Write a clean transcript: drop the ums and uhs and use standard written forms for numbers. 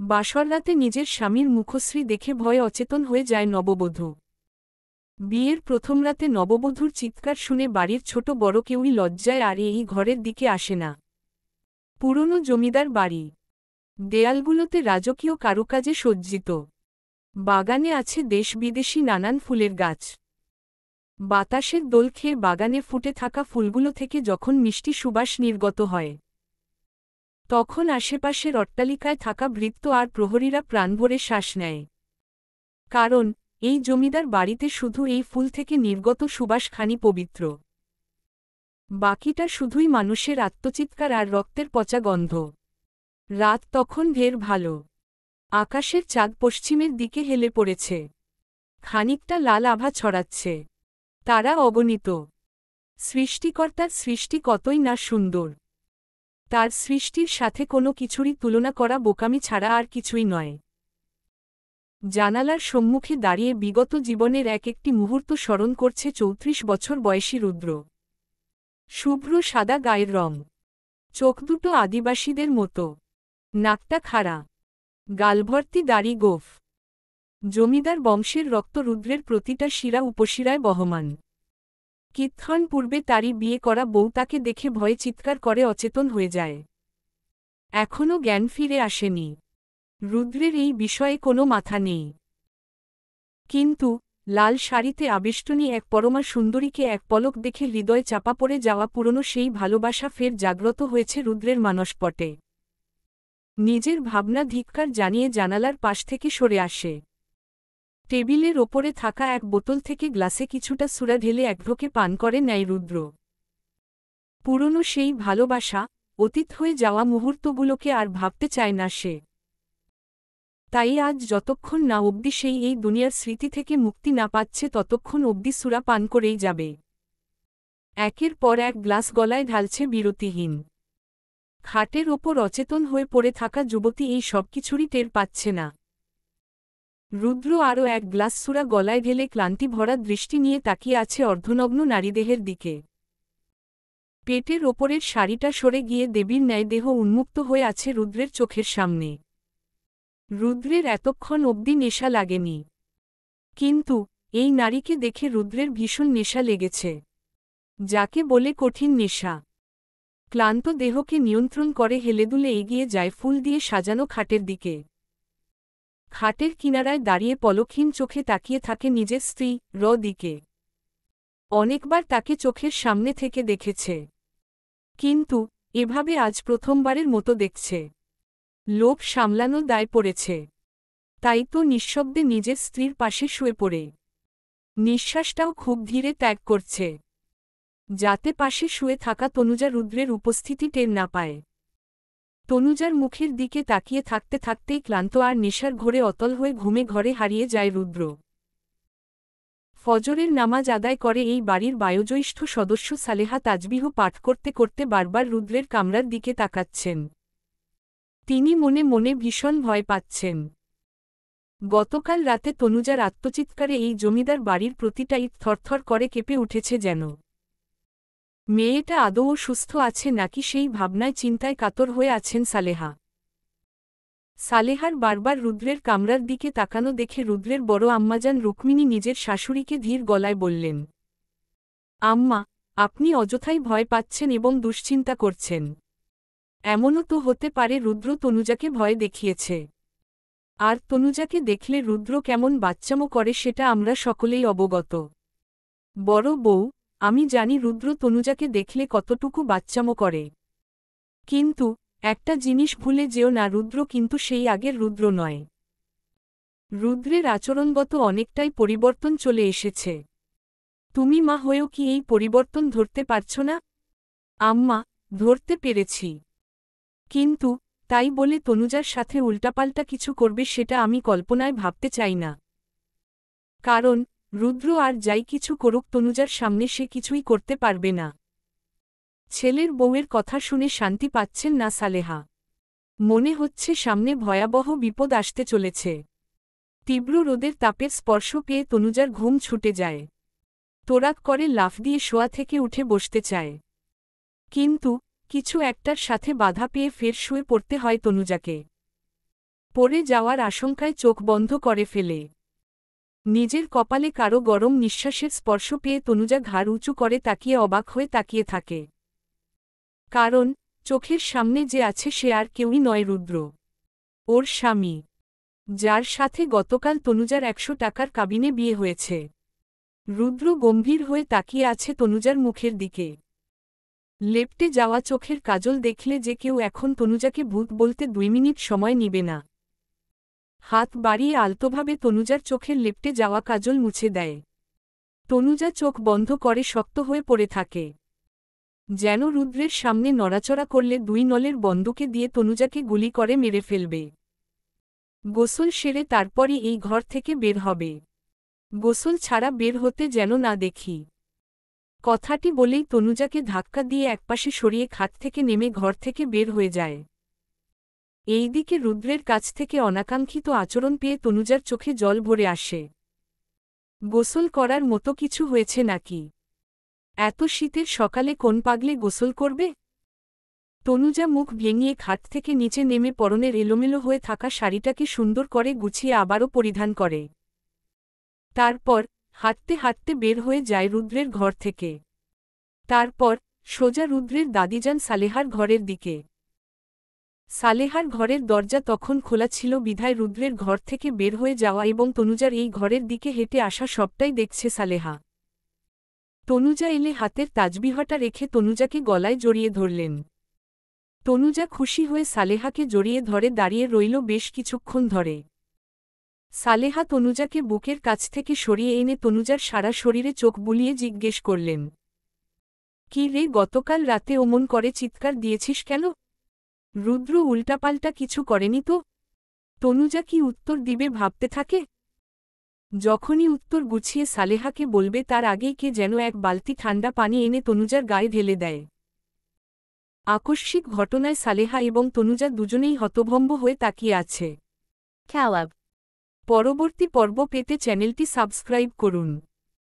বাসর রাতে নিজের স্বামীর মুখশ্রী দেখে ভয়ে অচেতন হয়ে যায় নববধূ। বিয়ের প্রথম রাতে নববধূর চিৎকার শুনে বাড়ির ছোট বড় কেউই লজ্জায় আর এই ঘরের দিকে আসে না। পুরনো জমিদার বাড়ি, দেয়ালগুলোতে রাজকীয় কারুকাজে সজ্জিত। বাগানে আছে দেশ বিদেশি নানান ফুলের গাছ। বাতাসের দোল খেয়ে বাগানে ফুটে থাকা ফুলগুলো থেকে যখন মিষ্টি সুবাস নির্গত হয়, তখন আশেপাশের অট্টালিকায় থাকা ভৃত্য আর প্রহরীরা প্রাণভরে শ্বাস নেয়। কারণ এই জমিদার বাড়িতে শুধু এই ফুল থেকে নির্গত সুবাসখানি পবিত্র। বাকিটা শুধুই মানুষের আত্মচিৎকার আর রক্তের পচা গন্ধ। রাত তখন ঢের ভালো। আকাশের চাঁদ পশ্চিমের দিকে হেলে পড়েছে, খানিকটা লাল আভা ছড়াচ্ছে। তারা অগণিত। সৃষ্টিকর্তার সৃষ্টি কতই না সুন্দর। তার সৃষ্টির সাথে কোনো কিছুরই তুলনা করা বোকামি ছাড়া আর কিছুই নয়। জানালার সম্মুখে দাঁড়িয়ে বিগত জীবনের এক একটি মুহূর্ত স্মরণ করছে ৩৪ বছর বয়সী রুদ্র। শুভ্র সাদা গায়ের রং, চোখ দুটো আদিবাসীদের মতো, নাকটা খাড়া, গালভর্তি দাড়ি গোঁফ। জমিদার বংশের রক্ত রুদ্রের প্রতিটা শিরা উপশিরায় বহমান। কিৎক্ষণ পূর্বে তারই বিয়ে করা বউ তাকে দেখে ভয়ে চিৎকার করে অচেতন হয়ে যায়। এখনও জ্ঞান ফিরে আসেনি। রুদ্রের এই বিষয়ে কোনো মাথা নেই। কিন্তু লাল শাড়িতে আবেষ্টনী এক পরমা সুন্দরীকে এক পলক দেখে হৃদয়ে চাপা পড়ে যাওয়া পুরনো সেই ভালোবাসা ফের জাগ্রত হয়েছে রুদ্রের মানসপটে। নিজের ভাবনা ধিক্কার জানিয়ে জানালার পাশ থেকে সরে আসে। টেবিলের ওপরে থাকা এক বোতল থেকে গ্লাসে কিছুটা সুরা ঢেলে একঢোকে পান করে নেয় রুদ্র। পুরনো সেই ভালোবাসা, অতীত হয়ে যাওয়া মুহূর্তগুলোকে আর ভাবতে চায় না সে। তাই আজ যতক্ষণ না অবধি সেই এই দুনিয়ার স্মৃতি থেকে মুক্তি না পাচ্ছে ততক্ষণ অবধি সুরা পান করেই যাবে। একের পর এক গ্লাস গলায় ঢালছে বিরতিহীন। খাটের ওপর অচেতন হয়ে পড়ে থাকা যুবতী এই সব কিছুরই টের পাচ্ছে না। রুদ্র আরও এক গ্লাস সুরা গলায় ঢেলে ক্লান্তি ভরা দৃষ্টি নিয়ে তাকিয়ে আছে অর্ধনগ্ন নারীদেহের দিকে। পেটের ওপরের শাড়িটা সরে গিয়ে দেবীর ন্যায় দেহ উন্মুক্ত হয়ে আছে রুদ্রের চোখের সামনে। রুদ্রের এতক্ষণ অবধি নেশা লাগেনি, কিন্তু এই নারীকে দেখে রুদ্রের ভীষণ নেশা লেগেছে, যাকে বলে কঠিন নেশা। ক্লান্ত দেহকে নিয়ন্ত্রণ করে হেলেদুলে এগিয়ে যায় ফুল দিয়ে সাজানো খাটের দিকে। খাটের কিনারায় দাঁড়িয়ে পলকহীন চোখে তাকিয়ে থাকে নিজের স্ত্রী দিকে। অনেকবার তাকে চোখের সামনে থেকে দেখেছে, কিন্তু এভাবে আজ প্রথমবারের মতো দেখছে। লোভ সামলানো দায় পড়েছে, তাই তো নিঃশব্দে নিজের স্ত্রীর পাশে শুয়ে পড়ে নিঃশ্বাসটাও খুব ধীরে ত্যাগ করছে, যাতে পাশে শুয়ে থাকা তনুজা রুদ্রের উপস্থিতি টের না পায়। তনুজার মুখের দিকে তাকিয়ে থাকতে থাকতেই ক্লান্ত আর নেশার ঘোরে অতল হয়ে ঘুমে ঘরে হারিয়ে যায় রুদ্র। ফজরের নামাজ আদায় করে এই বাড়ির বয়োজ্যেষ্ঠ সদস্য সালেহা তাজবিহ পাঠ করতে করতে বারবার রুদ্রের কামরার দিকে তাকাচ্ছেন। তিনি মনে মনে ভীষণ ভয় পাচ্ছেন। গতকাল রাতে তনুজার আত্মচিৎকারে এই জমিদার বাড়ির প্রতিটা ইট থরথর করে কেঁপে উঠেছে যেন। মেয়েটা আদৌ সুস্থ আছে নাকি সেই ভাবনায় চিন্তায় কাতর হয়ে আছেন সালেহা। সালেহার বারবার রুদ্রের কামরার দিকে তাকানো দেখে রুদ্রের বড় আম্মাজান রুক্মিণী নিজের শাশুড়িকে ধীর গলায় বললেন, আম্মা, আপনি অযথাই ভয় পাচ্ছেন এবং দুশ্চিন্তা করছেন। এমনও তো হতে পারে রুদ্র তনুজাকে ভয় দেখিয়েছে। আর তনুজাকে দেখলে রুদ্র কেমন বাচ্চামো করে সেটা আমরা সকলেই অবগত। বড় বউ, আমি জানি রুদ্র তনুজাকে দেখলে কতটুকু বাচ্চামো করে, কিন্তু একটা জিনিস ভুলে যেও না, রুদ্র কিন্তু সেই আগের রুদ্র নয়। রুদ্রের আচরণগত অনেকটাই পরিবর্তন চলে এসেছে। তুমি মা হয়েও কি এই পরিবর্তন ধরতে পারছ না? আম্মা, ধরতে পেরেছি, কিন্তু তাই বলে তনুজার সাথে উল্টাপাল্টা কিছু করবে সেটা আমি কল্পনায় ভাবতে চাই না। কারণ রুদ্র আর যাই কিছু করুক তনুজার সামনে সে কিছুই করতে পারবে না। ছেলের বউয়ের কথা শুনে শান্তি পাচ্ছেন না সালেহা। মনে হচ্ছে সামনে ভয়াবহ বিপদ আসতে চলেছে। তীব্র রোদের তাপের স্পর্শ পেয়ে তনুজার ঘুম ছুটে যায়। তোরাক করে লাফ দিয়ে শোয়া থেকে উঠে বসতে চায়, কিন্তু কিছু একটার সাথে বাধা পেয়ে ফের শুয়ে পড়তে হয় তনুজাকে। পড়ে যাওয়ার আশঙ্কায় চোখ বন্ধ করে ফেলে। নিজের কপালে কারো গরম নিঃশ্বাসের স্পর্শ পেয়ে তনুজা ঘাড় উঁচু করে তাকিয়ে অবাক হয়ে তাকিয়ে থাকে। কারণ চোখের সামনে যে আছে সে আর কেউই নয়, রুদ্র, ওর স্বামী, যার সাথে গতকাল তনুজার 100 টাকার কাবিনে বিয়ে হয়েছে। রুদ্র গম্ভীর হয়ে তাকিয়ে আছে তনুজার মুখের দিকে। লেপ্টে যাওয়া চোখের কাজল দেখলে যে কেউ এখন তনুজাকে ভূত বলতে 2 মিনিট সময় নিবে না। হাত বাড়িয়ে আলতোভাবে তনুজার চোখের লেপ্টে যাওয়া কাজল মুছে দেয়। তনুজা চোখ বন্ধ করে শক্ত হয়ে পড়ে থাকে, যেন রুদ্রের সামনে নড়াচড়া করলে 2 নলের বন্দুকে দিয়ে তনুজাকে গুলি করে মেরে ফেলবে। গোসল সেরে তারপরই এই ঘর থেকে বের হবে। গোসল ছাড়া বের হতে যেন না দেখি। কথাটি বলেই তনুজাকে ধাক্কা দিয়ে একপাশে সরিয়ে খাট থেকে নেমে ঘর থেকে বের হয়ে যায়। এইদিকে রুদ্রের কাছ থেকে অনাকাঙ্ক্ষিত আচরণ পেয়ে তনুজার চোখে জল ভরে আসে। গোসল করার মতো কিছু হয়েছে নাকি? এত শীতের সকালে কোন পাগলে গোসল করবে? তনুজা মুখ ভেঙিয়ে খাট থেকে নিচে নেমে পরনের এলোমেলো হয়ে থাকা শাড়িটাকে সুন্দর করে গুছিয়ে আবারও পরিধান করে। তারপর হাঁটতে হাঁটতে বের হয়ে যায় রুদ্রের ঘর থেকে। তারপর সোজা রুদ্রের দাদিজান সালেহার ঘরের দিকে। সালেহার ঘরের দরজা তখন খোলা ছিল বিধায় রুদ্রের ঘর থেকে বের হয়ে যাওয়া এবং তনুজার এই ঘরের দিকে হেঁটে আসা সবটাই দেখছে সালেহা। তনুজা এলে হাতের তাজবিহাটা রেখে তনুজাকে গলায় জড়িয়ে ধরলেন। তনুজা খুশি হয়ে সালেহাকে জড়িয়ে ধরে দাঁড়িয়ে রইল বেশ কিছুক্ষণ ধরে। সালেহা তনুজাকে বুকের কাছ থেকে সরিয়ে এনে তনুজার সারা শরীরে চোখ বুলিয়ে জিজ্ঞেস করলেন, কি রে, গতকাল রাতে অমন করে চিৎকার দিয়েছিস কেন? রুদ্র উল্টাপাল্টা কিছু করেনি তো? তনুজা কি উত্তর দিবে ভাবতে থাকে। যখনই উত্তর গুছিয়ে সালেহাকে বলবে তার আগেই কে যেন এক বালতি ঠান্ডা পানি এনে তনুজার গায়ে ঢেলে দেয়। আকস্মিক ঘটনায় সালেহা এবং তনুজা দুজনেই হতভম্ব হয়ে তাকিয়ে আছে। পরবর্তী পর্ব পেতে চ্যানেলটি সাবস্ক্রাইব করুন।